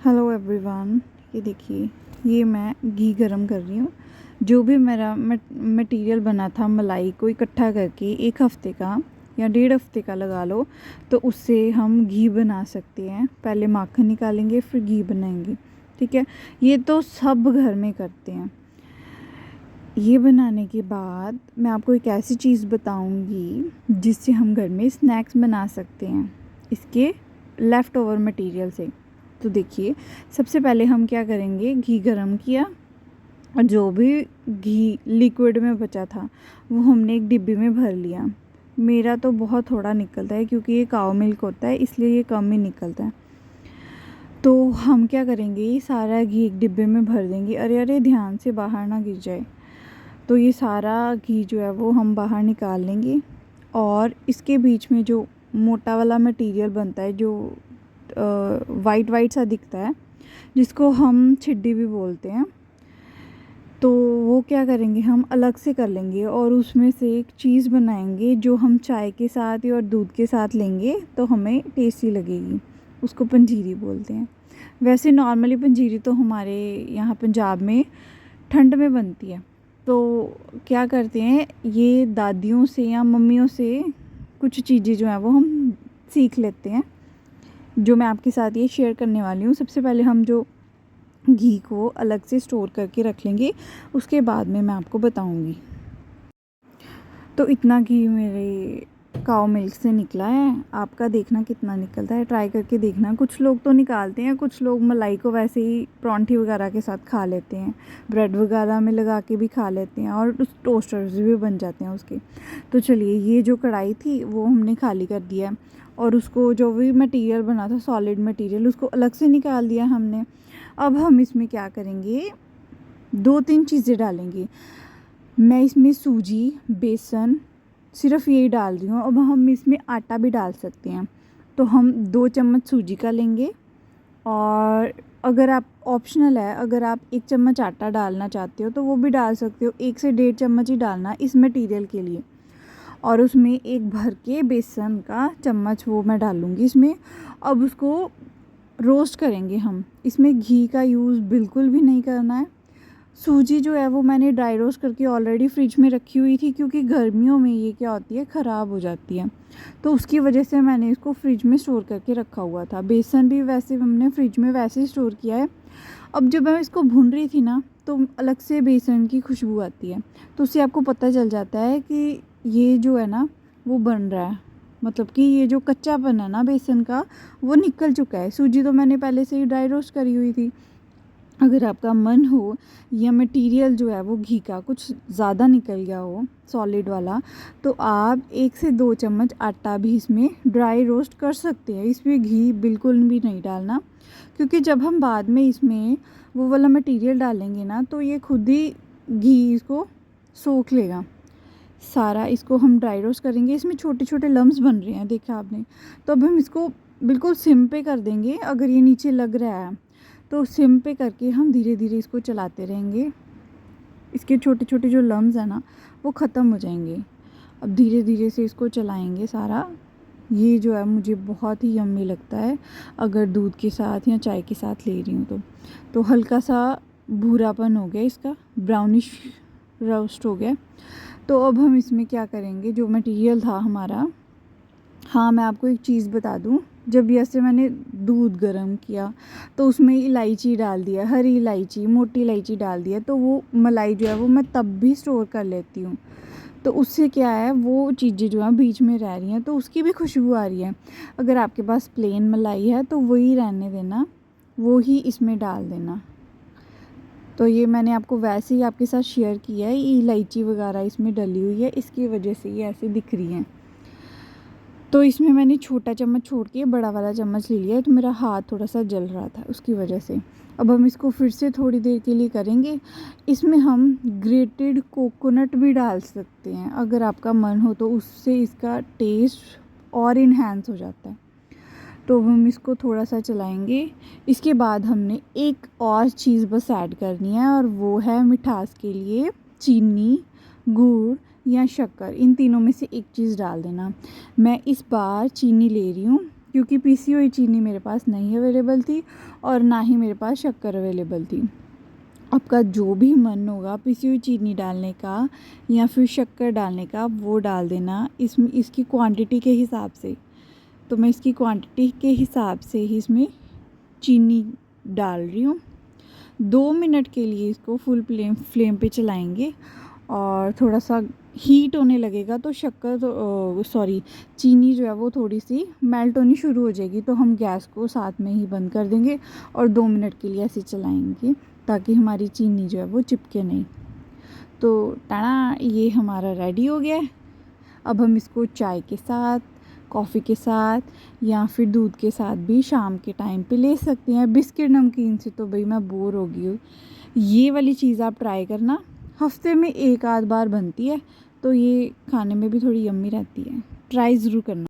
Hello everyone. ये देखिए, ये मैं घी गरम कर रही हूँ। जो भी मेरा मटेरियल बना था मलाई को इकट्ठा करके 1 हफ़्ते का या 1.5 हफ़्ते का लगा लो, तो उससे हम घी बना सकते हैं। पहले माखन निकालेंगे फिर घी बनाएंगे, ठीक है। ये तो सब घर में करते हैं। ये बनाने के बाद मैं आपको एक ऐसी चीज़ बताऊंगी जिससे हम घर में स्नैक्स बना सकते हैं इसके लेफ़्ट ओवर मटेरियल से। तो देखिए, सबसे पहले हम क्या करेंगे, घी गरम किया और जो भी घी लिक्विड में बचा था वो हमने एक डिब्बी में भर लिया। मेरा तो बहुत थोड़ा निकलता है क्योंकि ये काऊ मिल्क होता है, इसलिए ये कम ही निकलता है। तो हम क्या करेंगे, ये सारा घी एक डिब्बे में भर देंगे। अरे अरे, ध्यान से बाहर ना गिर जाए। तो ये सारा घी जो है वो हम बाहर निकाल लेंगे और इसके बीच में जो मोटा वाला मटेरियल बनता है, जो वाइट वाइट सा दिखता है, जिसको हम छिड्डी भी बोलते हैं, तो वो क्या करेंगे, हम अलग से कर लेंगे और उसमें से एक चीज़ बनाएंगे जो हम चाय के साथ या और दूध के साथ लेंगे तो हमें टेस्टी लगेगी। उसको पंजीरी बोलते हैं। वैसे नॉर्मली पंजीरी तो हमारे यहाँ पंजाब में ठंड में बनती है। तो क्या करते हैं, ये दादियों से या मम्मियों से कुछ चीज़ें जो हैं वो हम सीख लेते हैं, जो मैं आपके साथ ये शेयर करने वाली हूँ। सबसे पहले हम जो घी को अलग से स्टोर करके रख लेंगे, उसके बाद में मैं आपको बताऊँगी। तो इतना घी मेरे काऊ मिल्क से निकला है। आपका देखना कितना निकलता है, ट्राई करके देखना। कुछ लोग तो निकालते हैं, कुछ लोग मलाई को वैसे ही परांठी वगैरह के साथ खा लेते हैं, ब्रेड वगैरह में लगा के भी खा लेते हैं और उस टोस्टर्स भी बन जाते हैं उसके। तो चलिए, ये जो कढ़ाई थी वो हमने खाली कर दिया है और उसको जो भी मटेरियल बना था, सॉलिड मटेरियल, उसको अलग से निकाल दिया हमने। अब हम इसमें क्या करेंगे, 2-3 चीज़ें डालेंगे। मैं इसमें सूजी, बेसन, सिर्फ यही डाल रही हूँ। अब हम इसमें आटा भी डाल सकते हैं। तो हम 2 चम्मच सूजी का लेंगे और अगर आप ऑप्शनल है, अगर आप 1 चम्मच आटा डालना चाहते हो तो वो भी डाल सकते हो। 1 से 1.5 चम्मच ही डालना इस मटेरियल के लिए। और उसमें एक भर के बेसन का चम्मच वो मैं डालूँगी इसमें। अब उसको रोस्ट करेंगे हम। इसमें घी का यूज़ बिल्कुल भी नहीं करना है। सूजी जो है वो मैंने ड्राई रोस्ट करके ऑलरेडी फ्रिज में रखी हुई थी, क्योंकि गर्मियों में ये क्या होती है, ख़राब हो जाती है। तो उसकी वजह से मैंने इसको फ्रिज में स्टोर करके रखा हुआ था। बेसन भी वैसे हमने फ्रिज में वैसे ही स्टोर किया है। अब जब मैं इसको भून रही थी ना, तो अलग से बेसन की खुशबू आती है। तो उससे आपको पता चल जाता है कि ये जो है ना वो बन रहा है, मतलब कि ये जो कच्चापन है ना बेसन का, वो निकल चुका है। सूजी तो मैंने पहले से ही ड्राई रोस्ट करी हुई थी। अगर आपका मन हो या मटेरियल जो है वो घी का कुछ ज़्यादा निकल गया हो, सॉलिड वाला, तो आप 1 से 2 चम्मच आटा भी इसमें ड्राई रोस्ट कर सकते हैं। इसमें घी बिल्कुल भी नहीं डालना, क्योंकि जब हम बाद में इसमें वो वाला मटेरियल डालेंगे ना, तो ये खुद ही घी इसको सोख लेगा सारा। इसको हम ड्राई रोस्ट करेंगे। इसमें छोटे छोटे लम्स बन रहे हैं, देखा आपने। तो अब हम इसको बिल्कुल सिम पे कर देंगे। अगर ये नीचे लग रहा है तो सिम पे करके हम धीरे धीरे इसको चलाते रहेंगे। इसके छोटे छोटे जो लम्स हैं ना वो ख़त्म हो जाएंगे। अब धीरे धीरे से इसको चलाएंगे सारा। ये जो है मुझे बहुत ही यम्मी लगता है अगर दूध के साथ या चाय के साथ ले रही हूँ तो हल्का सा भूरापन हो गया, इसका ब्राउनिश रोस्ट हो गया। तो अब हम इसमें क्या करेंगे, जो मटेरियल था हमारा, हाँ मैं आपको एक चीज़ बता दूँ, जब जैसे मैंने दूध गर्म किया तो उसमें इलायची डाल दिया, हरी इलायची, मोटी इलायची डाल दिया, तो वो मलाई जो है वो मैं तब भी स्टोर कर लेती हूँ। तो उससे क्या है, वो चीज़ें जो हैं बीच में रह रही हैं तो उसकी भी खुशबू आ रही है। अगर आपके पास प्लेन मलाई है तो वही रहने देना, वो ही इसमें डाल देना। तो ये मैंने आपको वैसे ही आपके साथ शेयर किया है। इलायची वगैरह इसमें डली हुई है, इसकी वजह से ये ऐसे दिख रही हैं। तो इसमें मैंने छोटा चम्मच छोड़ के बड़ा वाला चम्मच ले लिया है, तो मेरा हाथ थोड़ा सा जल रहा था उसकी वजह से। अब हम इसको फिर से थोड़ी देर के लिए करेंगे। इसमें हम ग्रेटेड कोकोनट भी डाल सकते हैं अगर आपका मन हो, तो उससे इसका टेस्ट और इन्हेंस हो जाता है। तो हम इसको थोड़ा सा चलाएंगे। इसके बाद हमने एक और चीज़ बस ऐड करनी है, और वो है मिठास के लिए चीनी, गुड़ या शक्कर, इन तीनों में से एक चीज़ डाल देना। मैं इस बार चीनी ले रही हूँ, क्योंकि पीसी हुई चीनी मेरे पास नहीं अवेलेबल थी और ना ही मेरे पास शक्कर अवेलेबल थी। आपका जो भी मन होगा पिसी हुई चीनी डालने का या फिर शक्कर डालने का वो डाल देना इसकी क्वांटिटी के हिसाब से। तो मैं इसकी क्वांटिटी के हिसाब से ही इसमें चीनी डाल रही हूँ। 2 मिनट के लिए इसको फुल फ्लेम पे चलाएंगे और थोड़ा सा हीट होने लगेगा तो शक्कर तो चीनी जो है वो थोड़ी सी मेल्ट होनी शुरू हो जाएगी, तो हम गैस को साथ में ही बंद कर देंगे और 2 मिनट के लिए ऐसे चलाएंगे ताकि हमारी चीनी जो है वो चिपके नहीं। तो टाना ये हमारा रेडी हो गया है। अब हम इसको चाय के साथ, कॉफ़ी के साथ या फिर दूध के साथ भी शाम के टाइम पे ले सकते हैं। बिस्किट नमकीन से तो भाई मैं बोर हो गई हूँ। ये वाली चीज़ आप ट्राई करना, हफ्ते में 1 आध बार बनती है तो ये खाने में भी थोड़ी यम्मी रहती है। ट्राई ज़रूर करना।